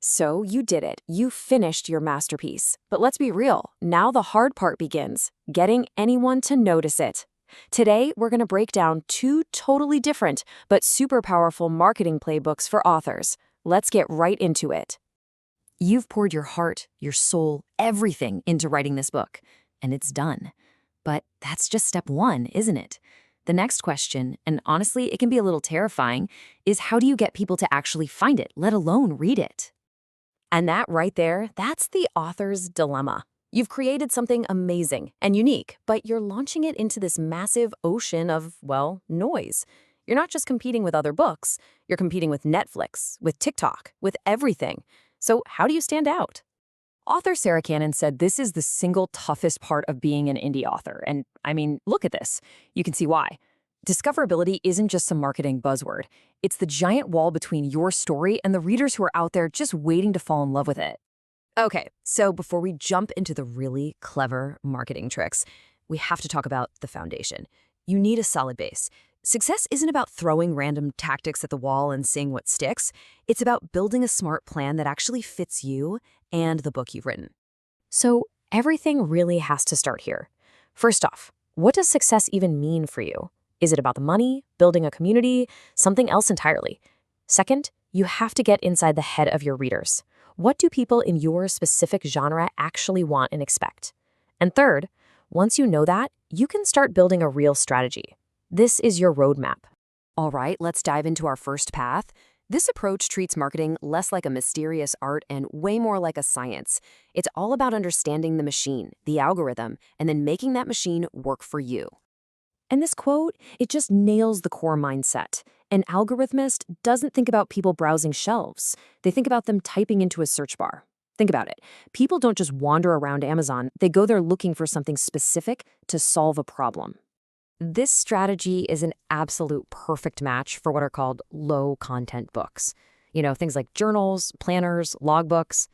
So you did it. You finished your masterpiece. But let's be real. Now the hard part begins, getting anyone to notice it. Today, we're going to break down two totally different but super powerful marketing playbooks for authors. Let's get right into it. You've poured your heart, your soul, everything into writing this book, and it's done. But that's just step one, isn't it? The next question, and honestly, it can be a little terrifying, is how do you get people to actually find it, let alone read it? And that right there, that's the author's dilemma. You've created something amazing and unique, but you're launching it into this massive ocean of, well, noise. You're not just competing with other books, you're competing with Netflix, with TikTok, with everything. So how do you stand out? Author Sarah Cannon said this is the single toughest part of being an indie author. And I mean, look at this. You can see why. Discoverability isn't just some marketing buzzword. It's the giant wall between your story and the readers who are out there just waiting to fall in love with it. Okay, so before we jump into the really clever marketing tricks, we have to talk about the foundation. You need a solid base. Success isn't about throwing random tactics at the wall and seeing what sticks. It's about building a smart plan that actually fits you and the book you've written. So everything really has to start here. First off, what does success even mean for you? Is it about the money, building a community, something else entirely? Second, you have to get inside the head of your readers. What do people in your specific genre actually want and expect? And third, once you know that, you can start building a real strategy. This is your roadmap. All right, let's dive into our first path. This approach treats marketing less like a mysterious art and way more like a science. It's all about understanding the machine, the algorithm, and then making that machine work for you. And this quote, it just nails the core mindset. An algorithmist doesn't think about people browsing shelves. They think about them typing into a search bar. Think about it. People don't just wander around Amazon. They go there looking for something specific to solve a problem. This strategy is an absolute perfect match for what are called low-content books. Things like journals, planners, logbooks.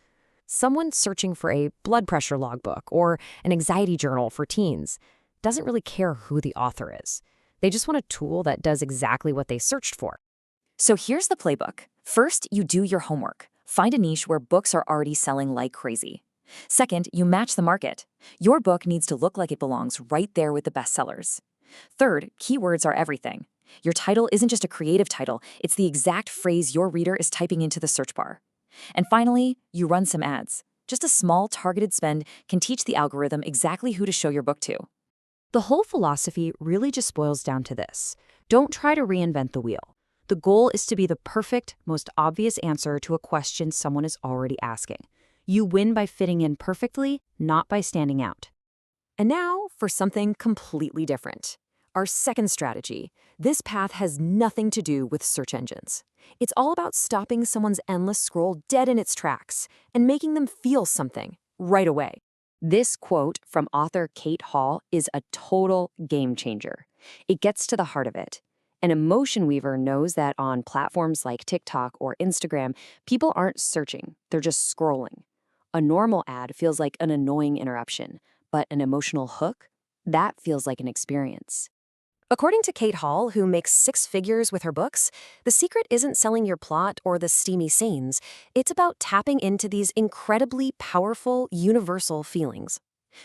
Someone searching for a blood pressure logbook or an anxiety journal for teens doesn't really care who the author is. They just want a tool that does exactly what they searched for. So here's the playbook. First, you do your homework. Find a niche where books are already selling like crazy. Second, you match the market. Your book needs to look like it belongs right there with the bestsellers. Third, keywords are everything. Your title isn't just a creative title, it's the exact phrase your reader is typing into the search bar. And finally, you run some ads. Just a small targeted spend can teach the algorithm exactly who to show your book to. The whole philosophy really just boils down to this. Don't try to reinvent the wheel. The goal is to be the perfect, most obvious answer to a question someone is already asking. You win by fitting in perfectly, not by standing out. And now for something completely different. Our second strategy. This path has nothing to do with search engines. It's all about stopping someone's endless scroll dead in its tracks and making them feel something right away. This quote from author Kate Hall is a total game changer. It gets to the heart of it. An emotion weaver knows that on platforms like TikTok or Instagram, people aren't searching, they're just scrolling. A normal ad feels like an annoying interruption, but an emotional hook? That feels like an experience. According to Kate Hall, who makes 6 figures with her books, the secret isn't selling your plot or the steamy scenes. It's about tapping into these incredibly powerful, universal feelings.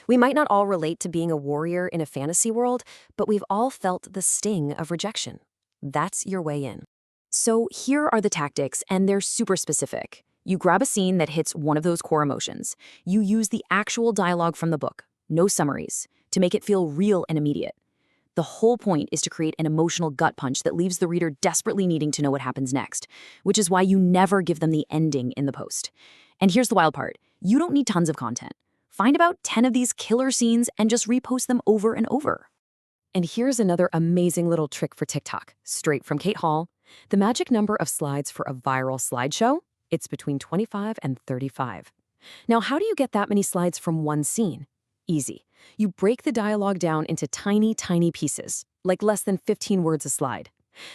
We might not all relate to being a warrior in a fantasy world, but we've all felt the sting of rejection. That's your way in. So here are the tactics, and they're super specific. You grab a scene that hits one of those core emotions. You use the actual dialogue from the book, no summaries, to make it feel real and immediate. The whole point is to create an emotional gut punch that leaves the reader desperately needing to know what happens next, which is why you never give them the ending in the post. And here's the wild part. You don't need tons of content. Find about 10 of these killer scenes and just repost them over and over. And here's another amazing little trick for TikTok, straight from Kate Hall. The magic number of slides for a viral slideshow? It's between 25 and 35. Now, how do you get that many slides from one scene? Easy. You break the dialogue down into tiny, tiny pieces, like less than 15 words a slide.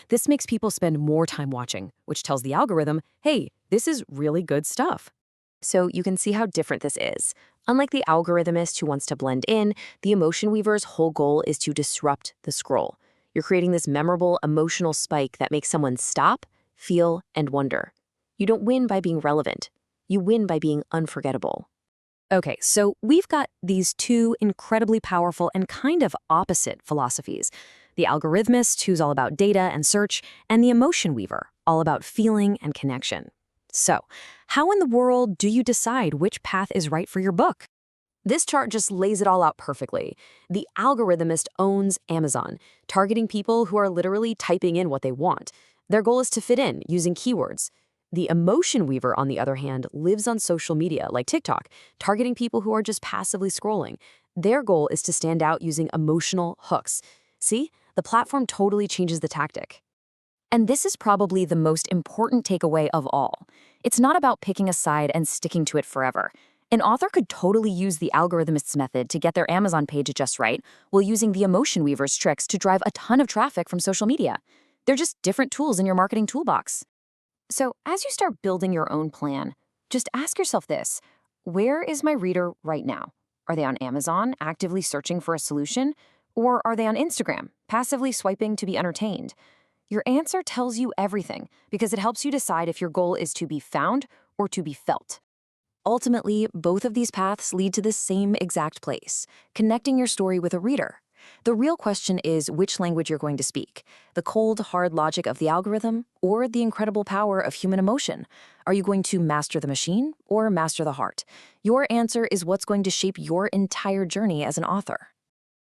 This makes people spend more time watching, which tells the algorithm, hey, this is really good stuff. So you can see how different this is. Unlike the algorithmist who wants to blend in, the emotion weaver's whole goal is to disrupt the scroll. You're creating this memorable emotional spike that makes someone stop, feel, and wonder. You don't win by being relevant. You win by being unforgettable. Okay, so we've got these two incredibly powerful and kind of opposite philosophies. The algorithmist, who's all about data and search, and the emotion weaver, all about feeling and connection. So, how in the world do you decide which path is right for your book? This chart just lays it all out perfectly. The algorithmist owns Amazon, targeting people who are literally typing in what they want. Their goal is to fit in using keywords. The emotion weaver, on the other hand, lives on social media like TikTok, targeting people who are just passively scrolling. Their goal is to stand out using emotional hooks. See, the platform totally changes the tactic. And this is probably the most important takeaway of all. It's not about picking a side and sticking to it forever. An author could totally use the algorithmist's method to get their Amazon page just right, while using the emotion weaver's tricks to drive a ton of traffic from social media. They're just different tools in your marketing toolbox. So as you start building your own plan, just ask yourself this: where is my reader right now? Are they on Amazon, actively searching for a solution? Or are they on Instagram, passively swiping to be entertained? Your answer tells you everything because it helps you decide if your goal is to be found or to be felt. Ultimately, both of these paths lead to the same exact place: connecting your story with a reader. The real question is which language you're going to speak: the cold, hard logic of the algorithm or the incredible power of human emotion. Are you going to master the machine or master the heart? Your answer is what's going to shape your entire journey as an author.